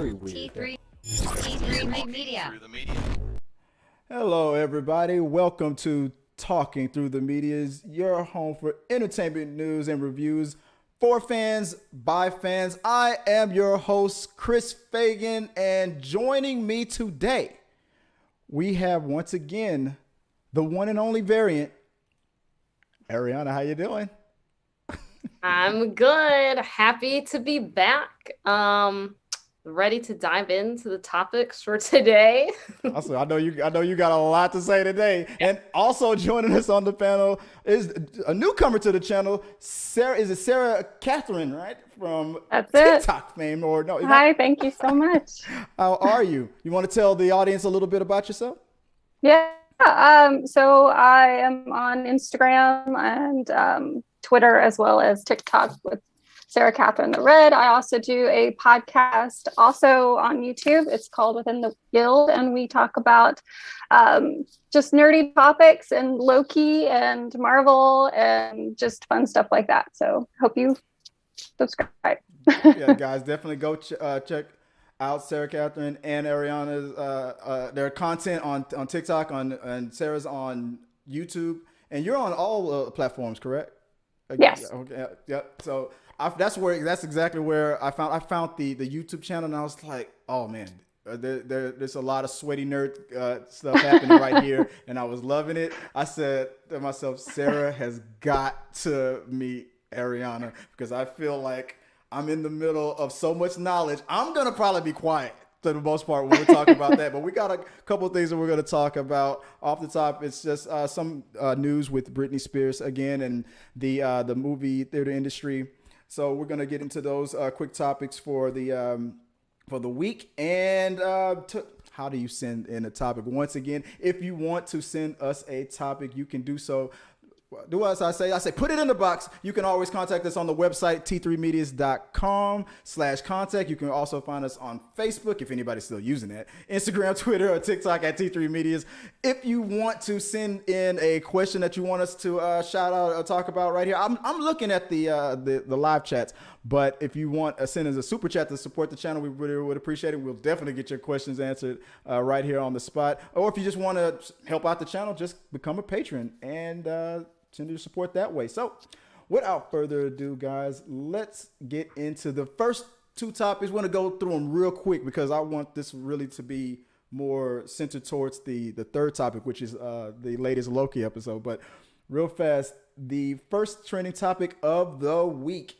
pretty weird. T3 Media. Hello, everybody. Welcome to Talking Through the Media's your home for entertainment news and reviews for fans by fans. I am your host, Chris Fagan, and joining me today, we have once again the one and only variant. Ariana, how you doing? I'm good. Happy to be back. Ready to dive into the topics for today. Also, I know you got a lot to say today. And also joining us on the panel is a newcomer to the channel, Sarah Catherine, right? From TikTok fame or no? Hi, thank you so much. How are you? You want to tell the audience a little bit about yourself? Yeah. So I am on Instagram and Twitter as well as TikTok with Sarah Catherine the Red. I also do a podcast also on YouTube. It's called Within the Guild, and we talk about just nerdy topics and Loki and Marvel and just fun stuff like that. So hope you subscribe. Yeah, guys, definitely go check out Sarah Catherine and Ariana's their content on TikTok and Sarah's on YouTube, and you're on all platforms, correct? Yes. Okay. Yep. So that's exactly where I found the YouTube channel, and I was like, oh man, there's a lot of sweaty nerd stuff happening right here, and I was loving it. I said to myself, Sarah has got to meet Ariana because I feel like I'm in the middle of so much knowledge. I'm gonna probably be quiet for the most part when we talk about that, but we got a couple of things that we're going to talk about off the top. It's just some news with Britney Spears again and the movie theater industry. So we're going to get into those quick topics for the week. And how do you send in a topic? Once again, if you want to send us a topic, you can do so. Do as I say, put it in the box. You can always contact us on the website, t3medias.com/contact. You can also find us on Facebook, if anybody's still using that, Instagram, Twitter, or TikTok at T3Medias. If you want to send in a question that you want us to shout out or talk about right here, I'm looking at the live chats. But if you want to send us a super chat to support the channel, we really would appreciate it. We'll definitely get your questions answered right here on the spot. Or if you just want to help out the channel, just become a patron and send your support that way. So without further ado, guys, let's get into the first two topics. We're going to go through them real quick because I want this really to be more centered towards the third topic, which is the latest Loki episode. But real fast, the first trending topic of the week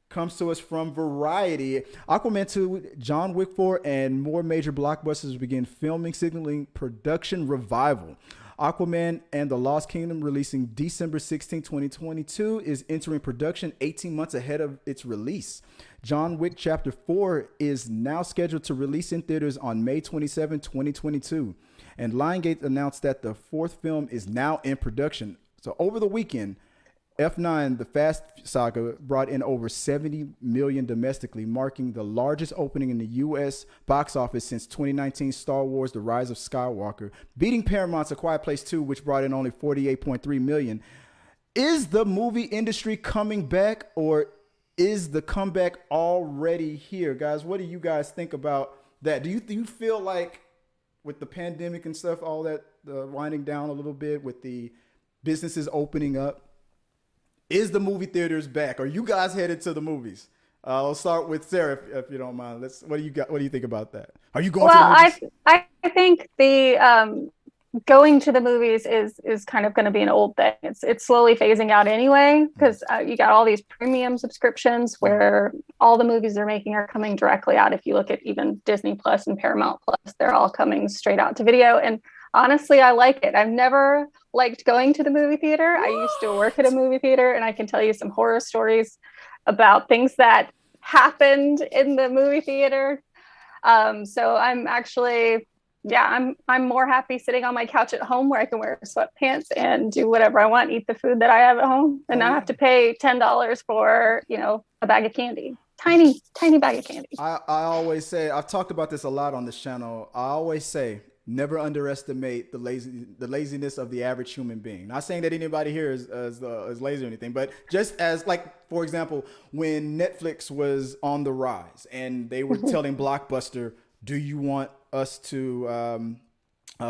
comes to us from Variety. Aquaman 2, John Wick 4, and more major blockbusters begin filming, signaling production revival. Aquaman and the Lost Kingdom, releasing December 16, 2022, is entering production 18 months ahead of its release. John Wick Chapter 4 is now scheduled to release in theaters on May 27, 2022. And Lionsgate announced that the fourth film is now in production. So over the weekend, F9, the Fast Saga, brought in over $70 million domestically, marking the largest opening in the U.S. box office since 2019 Star Wars: The Rise of Skywalker, beating Paramount's A Quiet Place 2, which brought in only $48.3 million. Is the movie industry coming back, or is the comeback already here? Guys, what do you guys think about that? Do you feel like with the pandemic and stuff, all that winding down a little bit, with the businesses opening up, is the movie theaters back? Are you guys headed to the movies? I'll start with Sarah, if you don't mind. What do you think about that? Are you going to the movies? I think the going to the movies is kind of going to be an old thing. It's slowly phasing out anyway, because you got all these premium subscriptions where all the movies they're making are coming directly out. If you look at even Disney Plus and Paramount Plus, they're all coming straight out to video. And honestly, I like it. I've never liked going to the movie theater. I used to work at a movie theater, and I can tell you some horror stories about things that happened in the movie theater. So I'm actually, I'm more happy sitting on my couch at home where I can wear sweatpants and do whatever I want, eat the food that I have at home, and not have to pay $10 for, a bag of candy. Tiny bag of candy. I always say, I've talked about this a lot on this channel. I always say, never underestimate the laziness of the average human being. Not saying that anybody here is lazy or anything, but just as, like, for example, when Netflix was on the rise and they were telling Blockbuster, do you want us to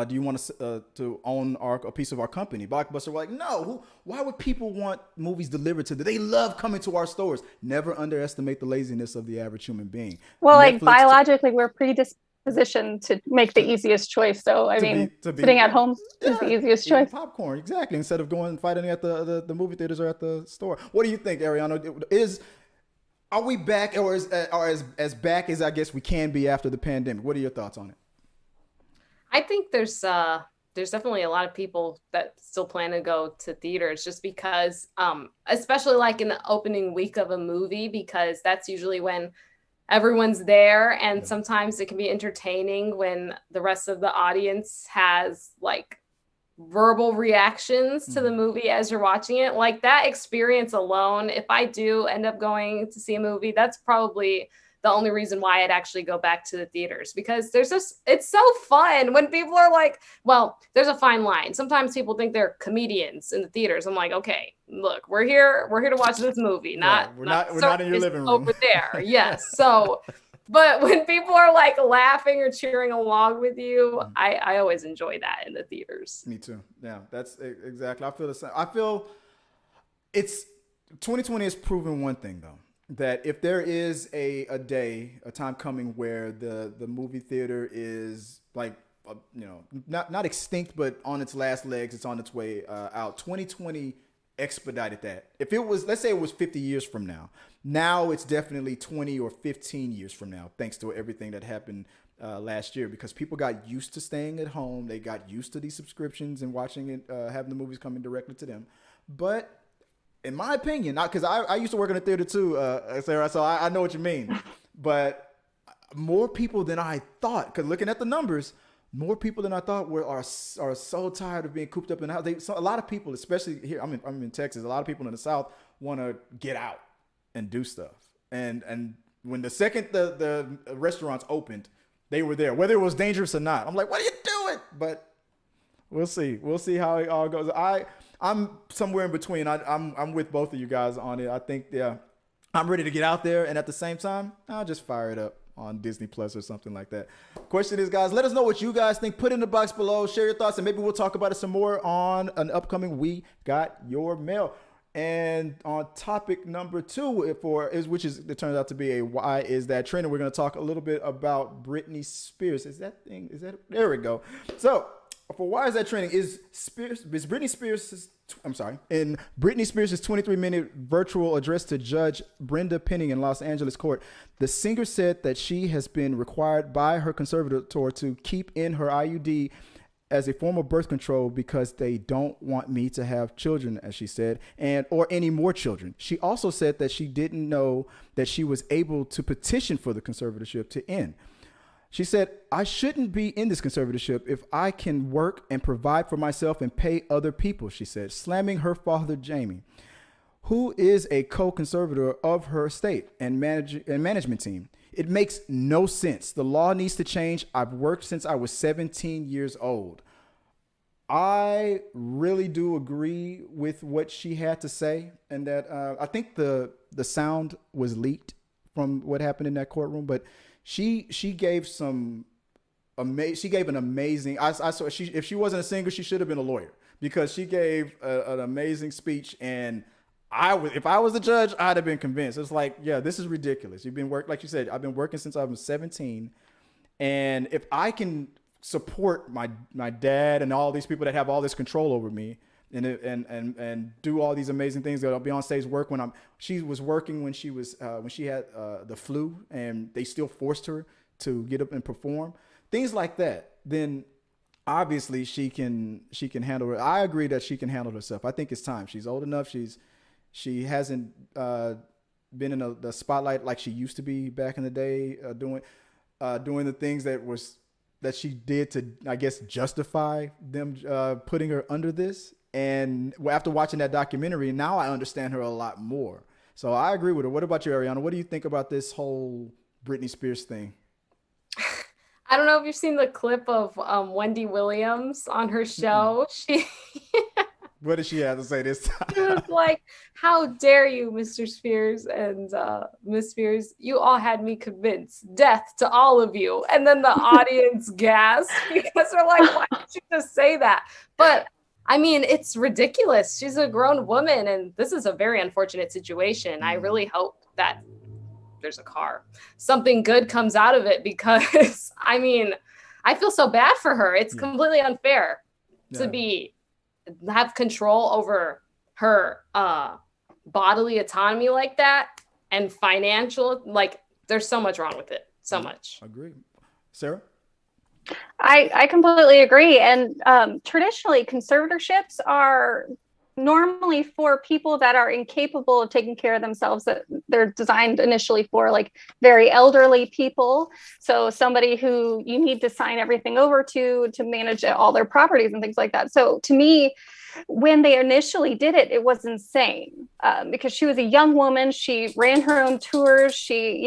do you want us to own a piece of our company? Blockbuster were like, no. Why would people want movies delivered to them? They love coming to our stores. Never underestimate the laziness of the average human being. Well, like biologically, we're predispositioned to make the easiest choice. So, I mean, sitting at home is the easiest choice. Popcorn, exactly. Instead of going and fighting at the movie theaters or at the store. What do you think, Ariana? Are we back, or as back as I guess we can be after the pandemic? What are your thoughts on it? I think there's definitely a lot of people that still plan to go to theaters just because, especially like in the opening week of a movie, because that's usually when everyone's there, and sometimes it can be entertaining when the rest of the audience has like verbal reactions to the movie as you're watching it. Like that experience alone, if I do end up going to see a movie, that's probably the only reason why I'd actually go back to the theaters, because it's so fun when people are like, well, there's a fine line. Sometimes people think they're comedians in the theaters. I'm like, okay, look, we're here to watch this movie. We're not in your living room over there. Yes. So, but when people are like laughing or cheering along with you, I always enjoy that in the theaters. Me too. Yeah, that's exactly. I feel the same. I feel 2020 has proven one thing though, that if there is a time coming where the movie theater is like, not extinct, but on its last legs, it's on its way out. 2020 expedited that. If it was, let's say it was 50 years from now it's definitely 20 or 15 years from now, thanks to everything that happened last year, because people got used to staying at home. They got used to these subscriptions and watching it, having the movies coming directly to them. But in my opinion, because I used to work in the theater too, Sarah, so I know what you mean. But more people than I thought, because looking at the numbers, more people than I thought are so tired of being cooped up in the house. A lot of people, especially here, I'm in Texas, a lot of people in the South want to get out and do stuff. And when the second the restaurants opened, they were there, whether it was dangerous or not. I'm like, what are you doing? But we'll see. We'll see how it all goes. I'm somewhere in between. I'm with both of you guys on it. I think, I'm ready to get out there, and at the same time, I'll just fire it up on Disney Plus or something like that. Question is, guys, let us know what you guys think. Put it in the box below. Share your thoughts, and maybe we'll talk about it some more on an upcoming We Got Your Mail. And on topic number 2, it turns out to be a Why Is That Trending? We're going to talk a little bit about Britney Spears. There we go. So, for Why Is That Trending? In Britney Spears' 23-minute virtual address to Judge Brenda Penning in Los Angeles court, the singer said that she has been required by her conservator to keep in her IUD as a form of birth control because they don't want me to have children, as she said, or any more children. She also said that she didn't know that she was able to petition for the conservatorship to end. She said, I shouldn't be in this conservatorship if I can work and provide for myself and pay other people, she said, slamming her father, Jamie, who is a co-conservator of her estate and management team. It makes no sense. The law needs to change. I've worked since I was 17 years old. I really do agree with what she had to say, and that I think the sound was leaked from what happened in that courtroom, but she gave an amazing. If she wasn't a singer, she should have been a lawyer, because she gave an amazing speech. And if I was the judge, I'd have been convinced. It's like, yeah, this is ridiculous. You've been like you said, I've been working since I was 17, and if I can support my dad and all these people that have all this control over me, and do all these amazing things, that I'll be on stage work she was working when she had the flu, and they still forced her to get up and perform things like that, then obviously she can handle it. I agree that she can handle herself. I think it's time. She's old enough. She hasn't been in the spotlight like she used to be back in the day, doing the things that she did to, I guess, justify them putting her under this. And after watching that documentary, now I understand her a lot more. So I agree with her. What about you, Ariana? What do you think about this whole Britney Spears thing? I don't know if you've seen the clip of Wendy Williams on her show. She What did she have to say this time? She was like, "How dare you, Mr. Spears and Miss Spears? You all had me convinced. Death to all of you." And then the audience gasped because they're like, "Why did you just say that?" But I mean, it's ridiculous. She's a grown woman, and this is a very unfortunate situation. I really hope that there's a car. Something good comes out of it because, I mean, I feel so bad for her. It's completely unfair to have control over her bodily autonomy like that and financial. Like, there's so much wrong with it. So much. Agree. Sarah? I completely agree. And traditionally, conservatorships are normally for people that are incapable of taking care of themselves, that they're designed initially for like very elderly people. So somebody who you need to sign everything over to manage all their properties and things like that. So to me, when they initially did it, it was insane because she was a young woman. She ran her own tours. She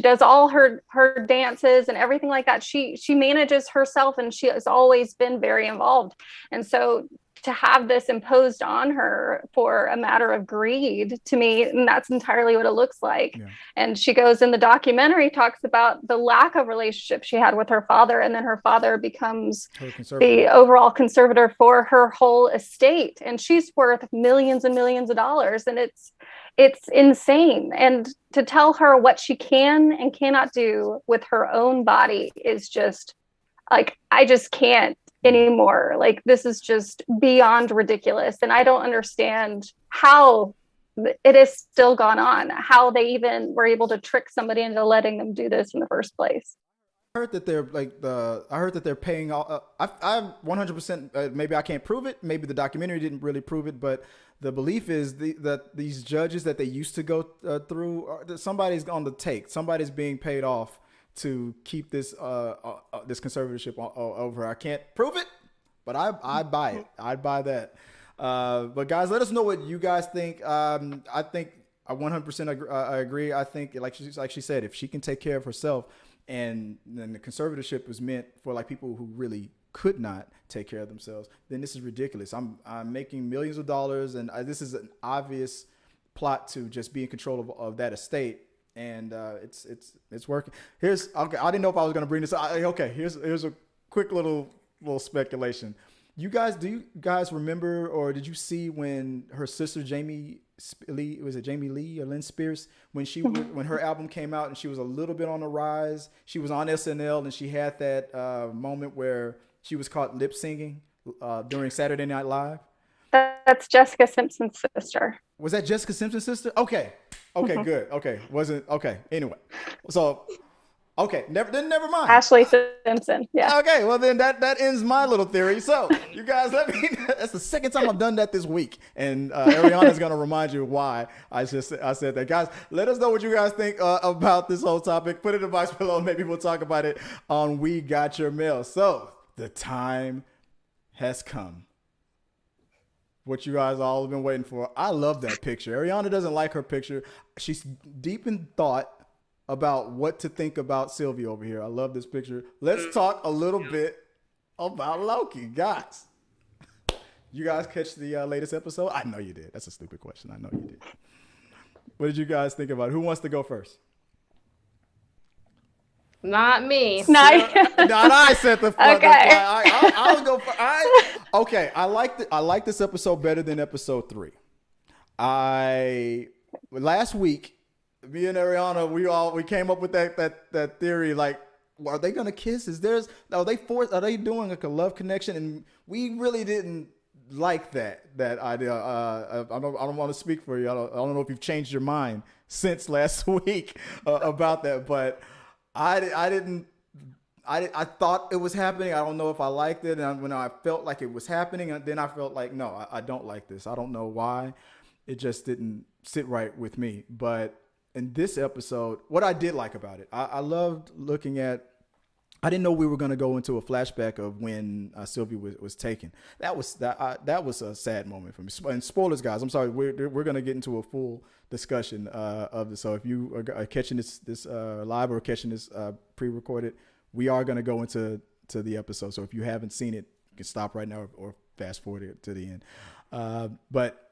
does all her dances and everything like that. She manages herself, and she has always been very involved. And so to have this imposed on her for a matter of greed, to me, and that's entirely what it looks like. Yeah. And she goes in the documentary, talks about the lack of relationship she had with her father. And then her father becomes the overall conservator for her whole estate. And she's worth millions and millions of dollars. And it's insane. And to tell her what she can and cannot do with her own body is just like, I just can't anymore. Like, this is just beyond ridiculous. And I don't understand how it has still gone on, how they even were able to trick somebody into letting them do this in the first place. I heard that they're paying all. I 100%. Maybe I can't prove it. Maybe the documentary didn't really prove it, but the belief is that these judges that they used to go through, somebody's on the take. Somebody's being paid off to keep this this conservatorship over her. I can't prove it, but I buy it. I'd buy that. But guys, let us know what you guys think. I think I 100% I agree. I think like she said, if she can take care of herself, and then the conservatorship was meant for like people who really could not take care of themselves, then this is ridiculous. I'm making millions of dollars, and this is an obvious plot to just be in control of that estate. And it's working. I didn't know if I was going to bring this up. Here's a quick little speculation. Do you guys remember, or did you see when her sister Jamie Lee or Lynn Spears, when her album came out and she was a little bit on the rise? She was on SNL and she had that moment where she was caught lip singing during Saturday Night Live. That's Jessica Simpson's sister. Was that Jessica Simpson's sister? Okay, good. Okay, wasn't okay. Anyway, so never mind. Ashley Simpson. Yeah. Okay, well then that ends my little theory. So you guys, that's the second time I've done that this week, and Ariana's gonna remind you why I said that. Guys, let us know what you guys think about this whole topic. Put it in the box below. Maybe we'll talk about it on We Got Your Mail. So the time has come. What you guys all have been waiting for. I love that picture. Ariana doesn't like her picture. She's deep in thought about what to think about Sylvia over here. I love this picture. Let's talk a little bit about Loki. Guys, you guys catch the latest episode? I know you did. That's a stupid question. I know you did. What did you guys think about it? Who wants to go first? Not me. Not I said the fuck. Okay. I'll go first. Okay, I like this episode better than episode 3. Last week, me and Ariana, we came up with that theory. Like, are they gonna kiss? Are they doing like a love connection? And we really didn't like that idea. I don't want to speak for you. I don't know if you've changed your mind since last week about that, but I thought it was happening. I don't know if I liked it. And when I felt like it was happening, and then I felt like, no, I don't like this. I don't know why. It just didn't sit right with me. But in this episode, what I did like about it, I loved looking at, I didn't know we were going to go into a flashback of when Sylvia was taken. That was a sad moment for me. And spoilers, guys. I'm sorry. We're going to get into a full discussion of this. So if you are catching this live or catching this pre-recorded, we are going to go into the episode. So if you haven't seen it, you can stop right now or fast forward it to the end. But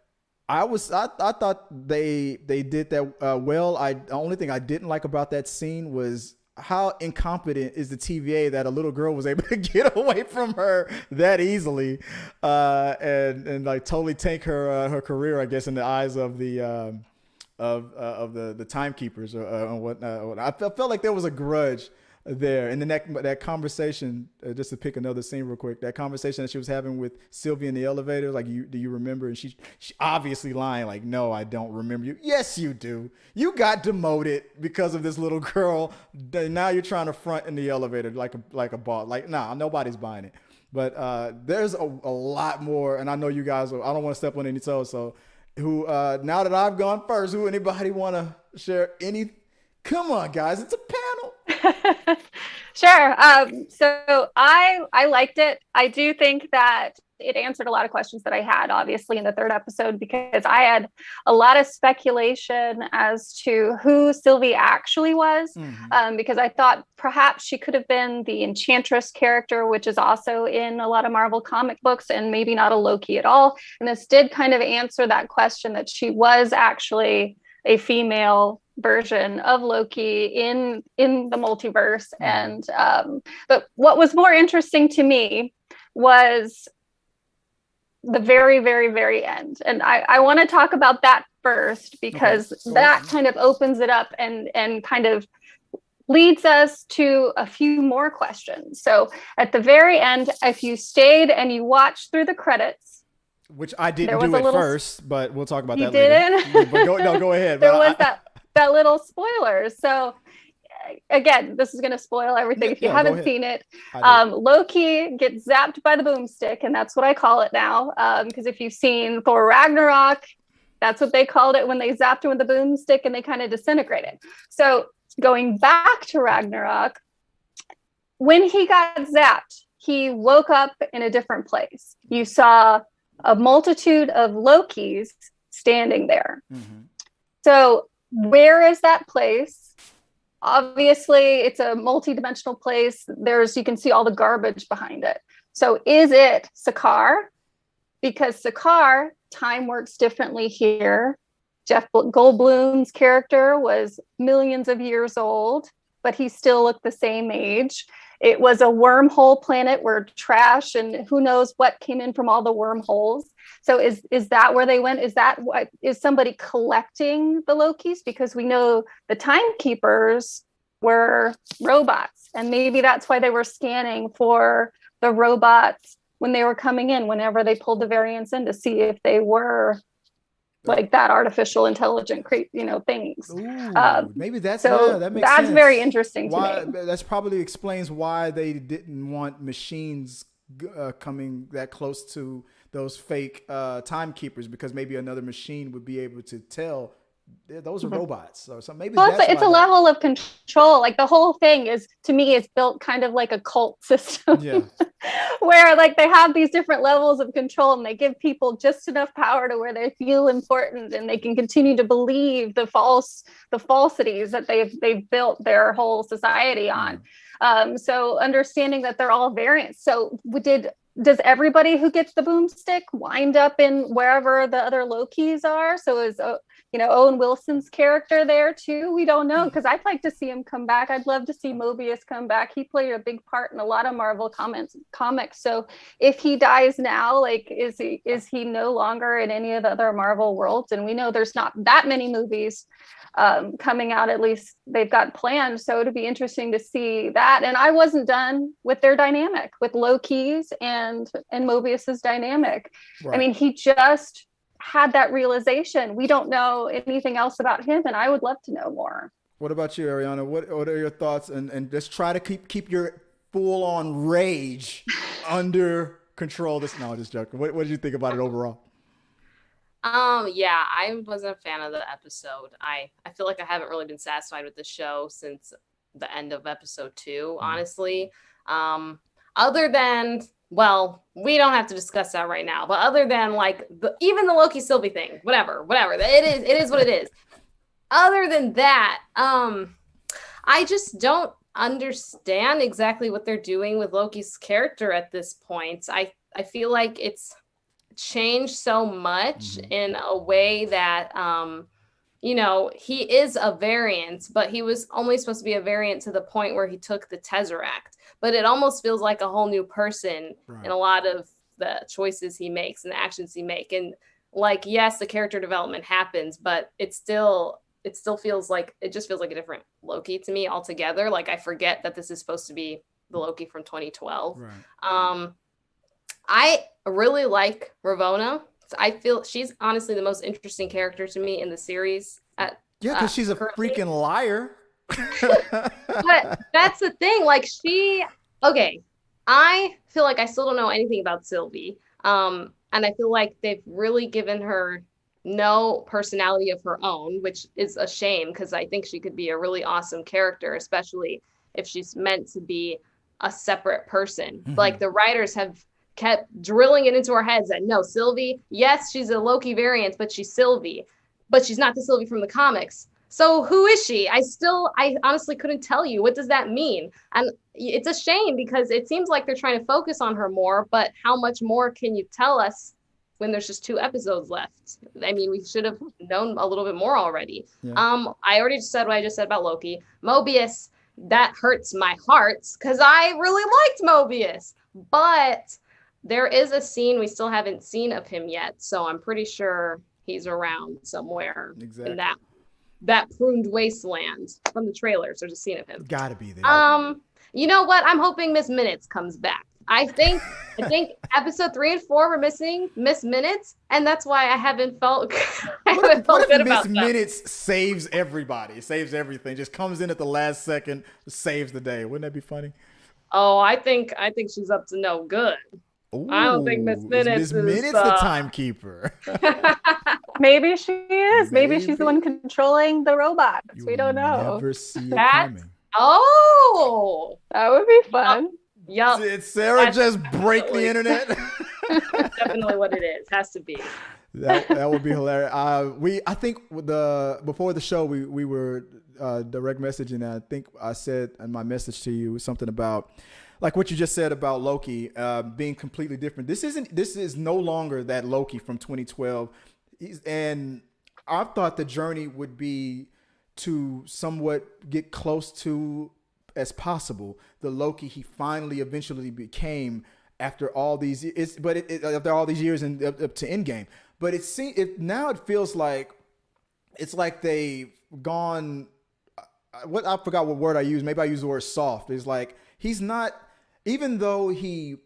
I thought they did that well. The only thing I didn't like about that scene was how incompetent is the TVA that a little girl was able to get away from her that easily, and like totally tank her career, I guess, in the eyes of the timekeepers or whatnot. I felt like there was a grudge there, and then that conversation, just to pick another scene real quick, that conversation that she was having with Sylvia in the elevator, like, do you remember? And she obviously lying, like, no, I don't remember you. Yes, you do. You got demoted because of this little girl. Now you're trying to front in the elevator like a boss. Like, nah, nobody's buying it. But there's a lot more, and I know you guys. I don't want to step on any toes. So, now that I've gone first, anybody want to share any? Come on, guys, it's a panel. Sure. So I liked it. I do think that it answered a lot of questions that I had, obviously, in the third episode, because I had a lot of speculation as to who Sylvie actually was, because I thought perhaps she could have been the Enchantress character, which is also in a lot of Marvel comic books, and maybe not a Loki at all. And this did kind of answer that question, that she was actually a female version of Loki in the multiverse. And but what was more interesting to me was the very, very, very end. And I want to talk about that first, because that kind of opens it up and kind of leads us to a few more questions. So at the very end, if you stayed and you watched through the credits, which I didn't do at first, but we'll talk about that later. You didn't? Go ahead. There was that little spoiler. So again, this is going to spoil everything if you haven't seen it. Loki gets zapped by the boomstick, and that's what I call it now. Because if you've seen Thor Ragnarok, that's what they called it when they zapped him with the boomstick and they kind of disintegrated. So going back to Ragnarok, when he got zapped, he woke up in a different place. You saw a multitude of Lokis standing there. So where is that place? Obviously, it's a multi-dimensional place. You can see all the garbage behind it. So is it Sakaar? Because Sakaar, time works differently here. Jeff Goldblum's character was millions of years old, but he still looked the same age. It was a wormhole planet where trash and who knows what came in from all the wormholes. So is that where they went? Is somebody collecting the Lokis? Because we know the timekeepers were robots, and maybe that's why they were scanning for the robots when they were coming in, whenever they pulled the variants in, to see if they were like that artificial intelligent things. Maybe that's that makes sense. That's very interesting to me. That's probably explains why they didn't want machines coming that close to those fake timekeepers, because maybe another machine would be able to tell those are robots. So maybe it's a level of control. Like the whole thing is, to me, is built kind of like a cult system. Where like they have these different levels of control, and they give people just enough power to where they feel important, and they can continue to believe the falsities that they've built their whole society on. So understanding that they're all variants. So does everybody who gets the boomstick wind up in wherever the other Lokis are? So is Owen Wilson's character there too? We don't know, because I'd like to see him come back. I'd love to see Mobius come back. He played a big part in a lot of Marvel comics. So if he dies now, like is he no longer in any of the other Marvel worlds? And we know there's not that many movies coming out, at least they've got planned. So it'd be interesting to see that. And I wasn't done with their dynamic with Loki's and Mobius's dynamic. Right. I mean, he just had that realization. We don't know anything else about him, and I would love to know more. What about you, Ariana? What are your thoughts? And just try to keep your full-on rage under control. Just joking. What did you think about it overall? Yeah, I wasn't a fan of the episode. I feel like I haven't really been satisfied with the show since the end of episode 2, honestly. Other than, well, we don't have to discuss that right now, but other than like even the Loki Sylvie thing, whatever, it is what it is. Other than that, I just don't understand exactly what they're doing with Loki's character at this point. I feel like it's changed so much in a way that you know, he is a variant, but he was only supposed to be a variant to the point where he took the Tesseract. But it almost feels like a whole new person in a lot of the choices he makes and the actions he makes. And like, yes, the character development happens, but it still feels like, it just feels like a different Loki to me altogether. Like, I forget that this is supposed to be the Loki from 2012. Right. I really like Ravonna. I feel she's honestly the most interesting character to me in the series. Because she's a freaking liar. But that's the thing. Like, I feel like I still don't know anything about Sylvie. And I feel like they've really given her no personality of her own, which is a shame because I think she could be a really awesome character, especially if she's meant to be a separate person. Like, the writers have kept drilling it into our heads that no, Sylvie, yes, she's a Loki variant, but she's Sylvie, but she's not the Sylvie from the comics. So who is she? I honestly couldn't tell you. What does that mean? And it's a shame because it seems like they're trying to focus on her more, but how much more can you tell us when there's just 2 episodes left? I mean, we should have known a little bit more already. Yeah. I already just said what I just said about Loki. Mobius, that hurts my heart because I really liked Mobius, but there is a scene we still haven't seen of him yet, so I'm pretty sure he's around somewhere in that pruned wasteland from the trailers. There's a scene of him. Gotta be there. You know what? I'm hoping Miss Minutes comes back. I think episode 3 and 4 were missing Miss Minutes, and that's why I haven't felt good about that. Miss Minutes saves everybody, saves everything, just comes in at the last second, saves the day. Wouldn't that be funny? Oh, I think she's up to no good. Ooh, I don't think Miss Minutes is the timekeeper. Maybe she is. Maybe she's the one controlling the robots. We don't know. Never see it coming. Oh, that would be fun. Yep. Did Sarah just break the internet? That's definitely what it is. Has to be. That would be hilarious. I think before the show we were direct messaging, and I think I said in my message to you something about like what you just said about Loki being completely different. This is no longer that Loki from 2012, and I thought the journey would be to somewhat get close to as possible the Loki he finally eventually became after all these after all these years and up to Endgame. But now it feels like it's like they've gone. I forgot what word I used. Maybe I used the word soft. It's like he's not. Even though he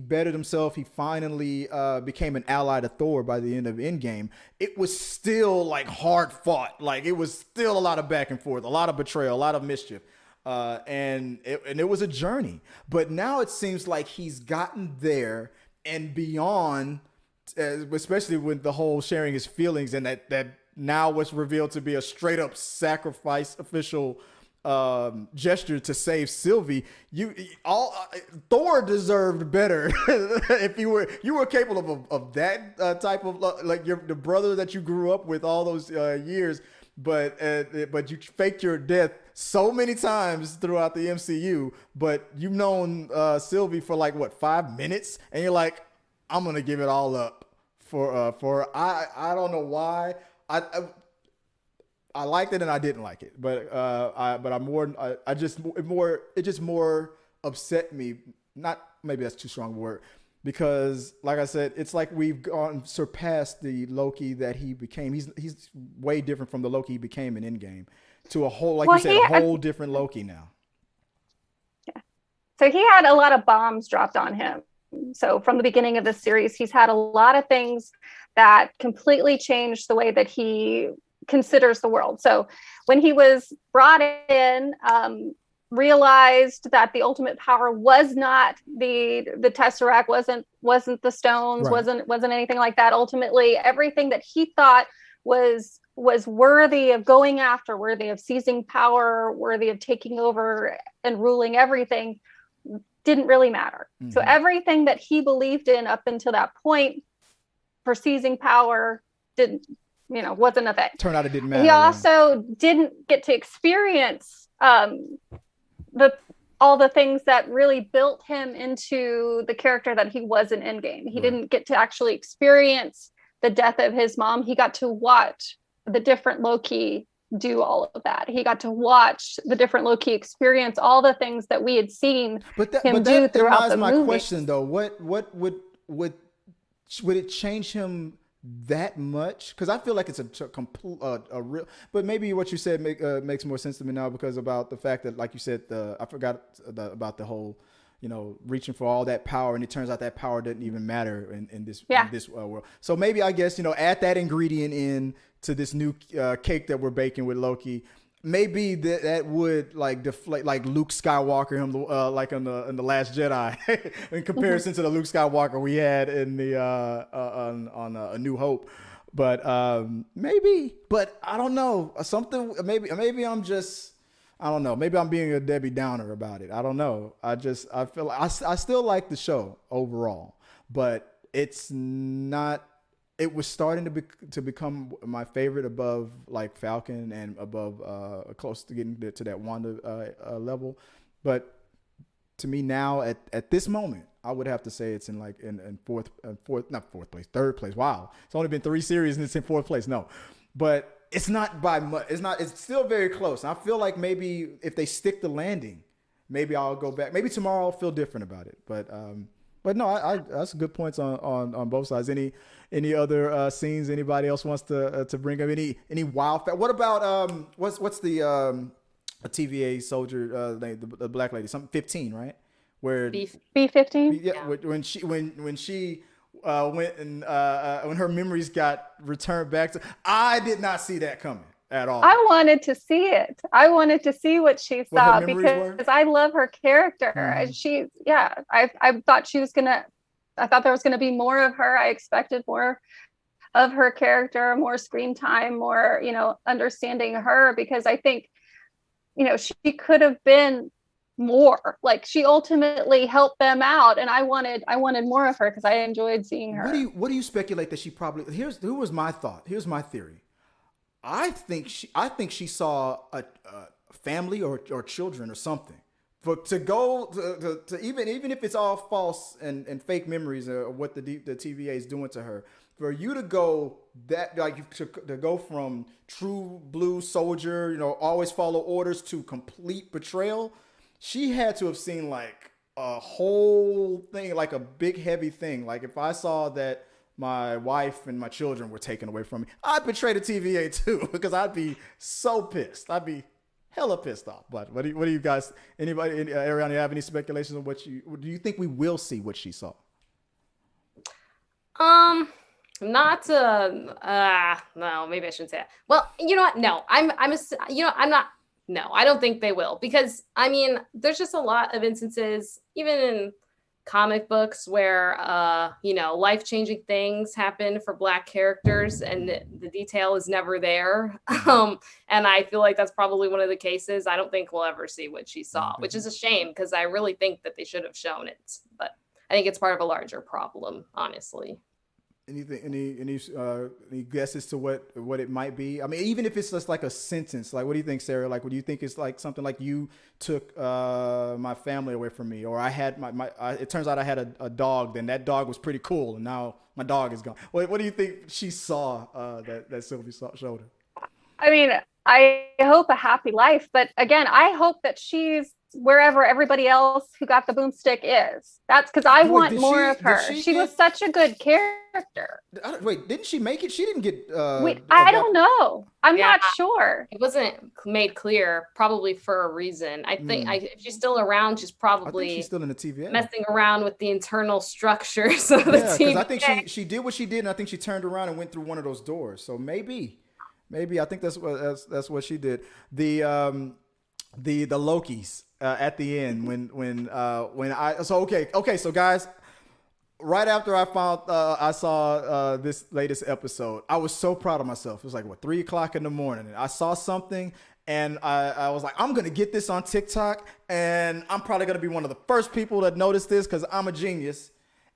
bettered himself, he finally became an ally to Thor by the end of Endgame. It was still like hard fought. Like it was still a lot of back and forth, a lot of betrayal, a lot of mischief. And it was a journey. But now it seems like he's gotten there and beyond, especially with the whole sharing his feelings and that now what's revealed to be a straight up sacrifice official gesture to save Sylvie. Thor deserved better. If you were capable of that type of like the brother that you grew up with all those years, but you faked your death so many times throughout the MCU, but you've known Sylvie for like what 5 minutes, and you're like, I'm gonna give it all up for I don't know why I liked it and I didn't like it, but it just more upset me. Not maybe that's too strong a word, because like I said, it's like we've surpassed the Loki that he became. He's way different from the Loki he became in Endgame to a whole, like you said, a whole different Loki now. Yeah. So he had a lot of bombs dropped on him. So from the beginning of the series, he's had a lot of things that completely changed the way that he considers the world. So when he was brought in, realized that the ultimate power was not the Tesseract, wasn't the stones, right. wasn't anything like that. Ultimately, everything that he thought was worthy of going after, worthy of seizing power, worthy of taking over and ruling everything, didn't really matter. Mm-hmm. So everything that he believed in up until that point for seizing power wasn't a thing. Turned out it didn't matter. He also didn't get to experience the all the things that really built him into the character that he was in Endgame. He didn't get to actually experience the death of his mom. He got to watch the different Loki do all of that. He got to watch the different Loki experience all the things that we had seen him do throughout the movie. My question though, what would it change him that much? Because I feel like it's a complete a real, but maybe what you said makes more sense to me now, because about the fact that, like you said, I forgot about the whole, reaching for all that power, and it turns out that power doesn't even matter in this world. So maybe, I guess, add that ingredient in to this new cake that we're baking with Loki. Maybe that would like deflate, like Luke Skywalker, him like in the Last Jedi, in comparison to the Luke Skywalker we had in the on A New Hope. But maybe, but I don't know, something. Maybe I'm just, I don't know. Maybe I'm being a Debbie Downer about it. I don't know. I feel like I still like the show overall, but it's not. It was starting to become my favorite, above like Falcon and above close to getting to that Wanda level. But to me now, at this moment, I would have to say it's in third place. Wow, it's only been 3 series and it's in 4th place. No, but it's not by much. It's still very close. I feel like maybe if they stick the landing, maybe I'll go back. Maybe tomorrow I'll feel different about it. But no, I that's good points on both sides. Any other scenes anybody else wants to bring up? Any wild fact? What about what's the TVA soldier name, the black lady? Something 15, right? Where B-15? Yeah. When she went and when her memories got returned back to, I did not see that coming at all. I wanted to see it. I wanted to see what she saw, because I love her character. Mm-hmm. I thought there was gonna be more of her. I expected more of her character, more screen time, more, understanding her, because I think, she could have been more. Like, she ultimately helped them out, and I wanted more of her because I enjoyed seeing her. What do you speculate that she probably? Here was my thought. Here's my theory. I think she saw a family or children or something. But to go to even if it's all false and fake memories of what the TVA is doing to her, for you to go that, like, to go from true blue soldier, always follow orders, to complete betrayal, she had to have seen like a whole thing, like a big heavy thing. Like, if I saw that my wife and my children were taken away from me, I'd betray the TVA too, because I'd be so pissed. I'd be hella pissed off. But what do you guys? Anybody? Ariana, have any speculations on do you think we will see what she saw? Not no, maybe I shouldn't say that. Well, you know what? No, I'm not. No, I don't think they will, because there's just a lot of instances, even in comic books, where life-changing things happen for Black characters and the detail is never there. And I feel like that's probably one of the cases. I don't think we'll ever see what she saw, which is a shame, because I really think that they should have shown it. But I think it's part of a larger problem, honestly. Anything? Any guesses to what it might be? Even if it's just like a sentence, like, what do you think, Sarah? Like, what do you think is like something like, you took my family away from me, or I had it turns out I had a dog, then that dog was pretty cool, and now my dog is gone. What do you think she saw that Sylvie showed her? I hope a happy life, but again, I hope that she's wherever everybody else who got the boomstick is. That's because I want more of her. She was such a good character. Wait, didn't she make it? She didn't get. I don't know. I'm not sure. It wasn't made clear, probably for a reason. I think if she's still around, she's probably she's still in the TVA, messing around with the internal structures of the TVA. Because I think she did what she did, and I think she turned around and went through one of those doors. So maybe I think that's what she did. The Lokis at the end when so guys, right after I saw this latest episode, I was so proud of myself. It was like 3:00 in the morning, and I saw something, and I was like, I'm gonna get this on TikTok, and I'm probably gonna be one of the first people that notice this because I'm a genius.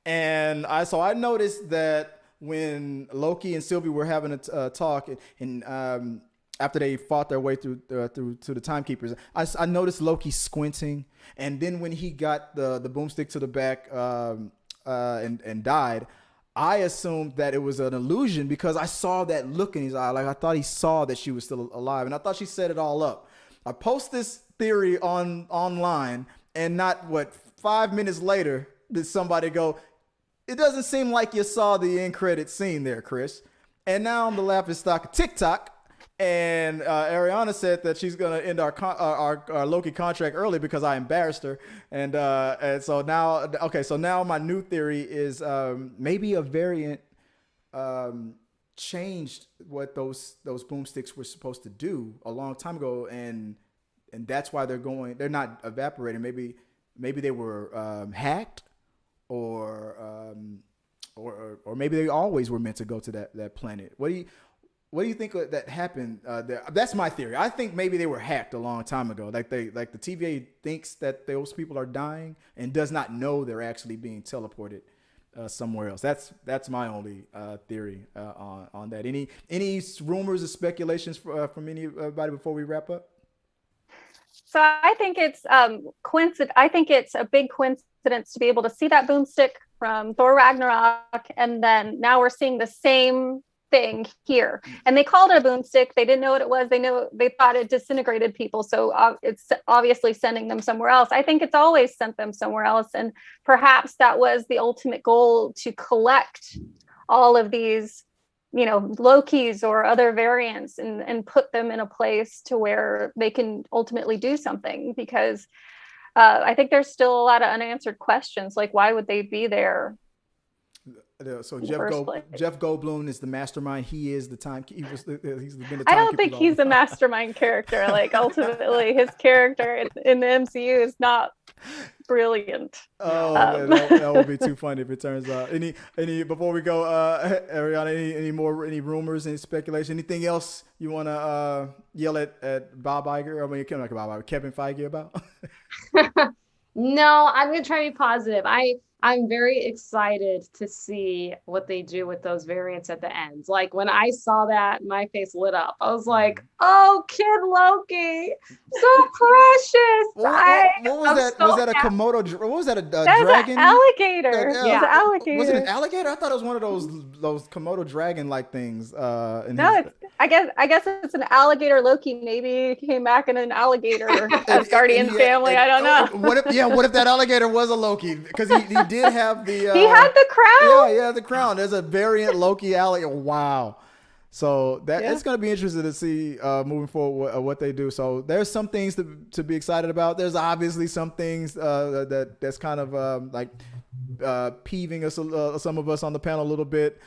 And I noticed that when Loki and Sylvie were having a talk, and after they fought their way through to the timekeepers, I noticed Loki squinting, and then when he got the boomstick to the back and died, I assumed that it was an illusion because I saw that look in his eye. Like I thought he saw that she was still alive, and I thought she set it all up. I post this theory online, and not 5 minutes later did somebody go, "It doesn't seem like you saw the end credit scene there, Chris." And now I'm the laughing stock of TikTok. And Ariana said that she's gonna end our Loki contract early because I embarrassed her, and so now, so now my new theory is maybe a variant changed what those boomsticks were supposed to do a long time ago, and that's why they're not evaporating. Maybe they were hacked, or maybe they always were meant to go to that planet. What do you think that happened there? That's my theory. I think maybe they were hacked a long time ago. Like the TVA thinks that those people are dying and does not know they're actually being teleported somewhere else. That's my only theory on that. Any rumors or speculations from anybody before we wrap up? So I think it's I think it's a big coincidence to be able to see that boomstick from Thor Ragnarok, and then now we're seeing the same thing here, and they called it a boomstick. They didn't know what it was. They thought it disintegrated people, so it's obviously sending them somewhere else. I think it's always sent them somewhere else, and perhaps that was the ultimate goal, to collect all of these, Lokis or other variants, and put them in a place to where they can ultimately do something, because I think there's still a lot of unanswered questions, like why would they be there? So Jeff Goldblum is the mastermind. He is the time. He's been the timekeeper. I don't think he's a mastermind character. Like ultimately, his character in the MCU is not brilliant. Oh, man, that would be too funny if it turns out. Any before we go, Ariana? Any rumors? Any speculation? Anything else you want to yell at Bob Iger? I mean, Kevin Feige about? No, I'm gonna try to be positive. I'm very excited to see what they do with those variants at the end. Like when I saw that, my face lit up. I was like, "Oh, Kid Loki, so precious!" What was that? Was that a Komodo? What was that? A dragon? An alligator. Yeah, it was an alligator. Was it an alligator? I thought it was one of those Komodo dragon-like things. I guess it's an alligator Loki. Maybe he came back in an alligator Asgardian family. I don't know. What if that alligator was a Loki? Because he did have the. He had the crown. Yeah, the crown. There's a variant Loki alligator. Wow. So it's going to be interesting to see moving forward what they do. So there's some things to be excited about. There's obviously some things that's kind of peeving us, some of us on the panel a little bit.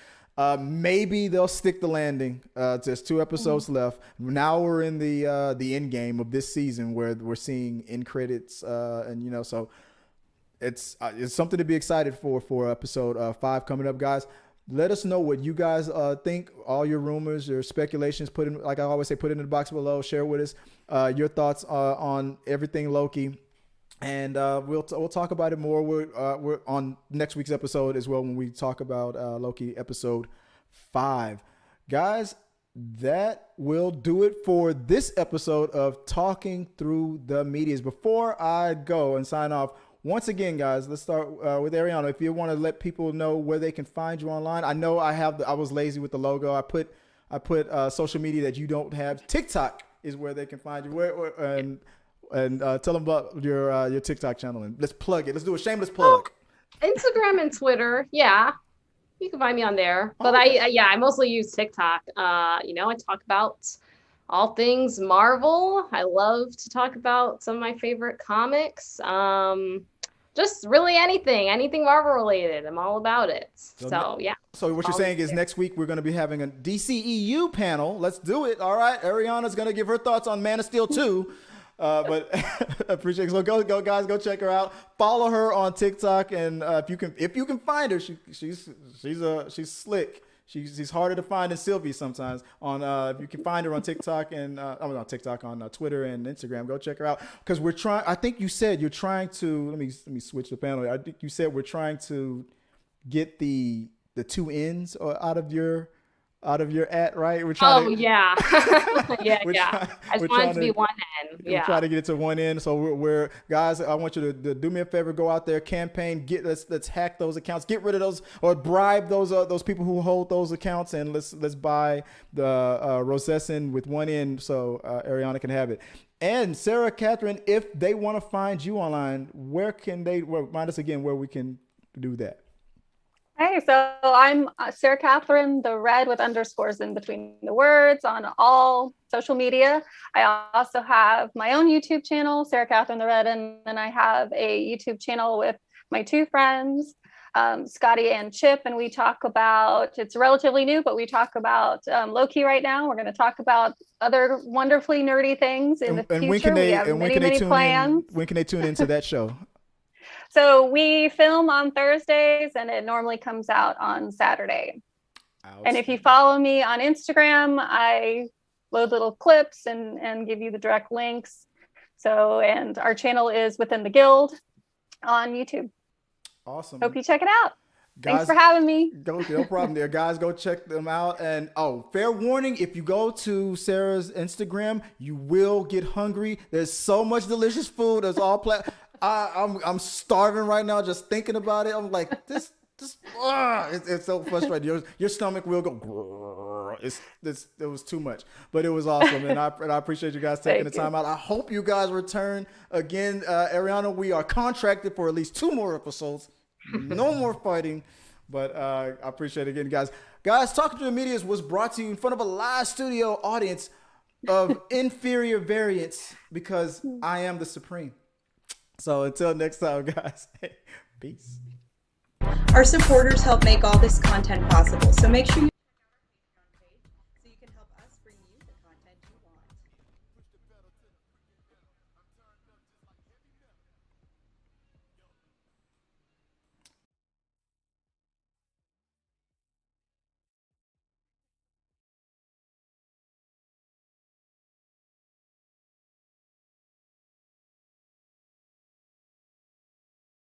Maybe they'll stick the landing. There's 2 episodes left. Now we're in the end game of this season where we're seeing end credits, and so it's something to be excited for episode 5 coming up, guys. Let us know what you guys think. All your rumors, your speculations, like I always say, put it in the box below. Share with us your thoughts on everything Loki. And we'll talk about it more. We're on next week's episode as well when we talk about Loki episode 5. Guys, that will do it for this episode of Talking Through the Medias. Before I go and sign off, once again, guys, let's start with Ariana. If you want to let people know where they can find you online, I know I was lazy with the logo. I put social media that you don't have. TikTok is where they can find you. And tell them about your TikTok channel, and let's plug it. Let's do a shameless plug. Instagram and Twitter, yeah, you can find me on there. But I mostly use TikTok. I talk about all things Marvel. I love to talk about some of my favorite comics. Just really anything Marvel related. I'm all about it. So yeah. So what you're saying is next week we're going to be having a DCEU panel. Let's do it. All right. Ariana's going to give her thoughts on Man of Steel 2. But appreciate it. So go guys, go check her out. Follow her on TikTok, and if you can find her, she's slick. She's harder to find than Sylvie sometimes. If you can find her on TikTok and on TikTok, on Twitter and Instagram, go check her out. Because we're trying. I think you said you're trying to. Let me switch the panel. I think you said we're trying to get the 2 ends out of your out of your right? We're Oh, to, yeah. Yeah. I just want it to be one end. We're Yeah. trying to get it to one end. So we're guys, I want you to do me a favor, go out there, campaign, let's hack those accounts, get rid of those or bribe those people who hold those accounts, and let's buy the Rosessin with one end so Ariana can have it. And Sarah Catherine, if they want to find you online, where can they? Remind us again where we can do that. Hey, so I'm Sarah Catherine, the red with underscores in between the words, on all social media. I also have my own YouTube channel, Sarah Catherine the Red, and then I have a YouTube channel with my two friends, Scotty and Chip, and we talk about, it's relatively new, but we talk about Loki right now. We're going to talk about other wonderfully nerdy things in the future. When can they, we have many plans. When can they tune into that show? So we film on Thursdays and it normally comes out on Saturday. And if you follow me on Instagram, I load little clips and give you the direct links. So, and our channel is Within the Guild on YouTube. Awesome. Hope you check it out. Guys, thanks for having me. No problem there. Guys, go check them out. And fair warning, if you go to Sarah's Instagram, you will get hungry. There's so much delicious food. There's all I'm starving right now just thinking about it. I'm like, it's so frustrating. Your stomach will go. It was too much, but it was awesome, and I appreciate you guys taking the time out. I hope you guys return again, Ariana. We are contracted for at least 2 more episodes. No more fighting, but I appreciate it again, guys. Guys, Talking to the Media was brought to you in front of a live studio audience of inferior variants because I am the supreme. So until next time, guys, peace. Our supporters help make all this content possible, so make sure you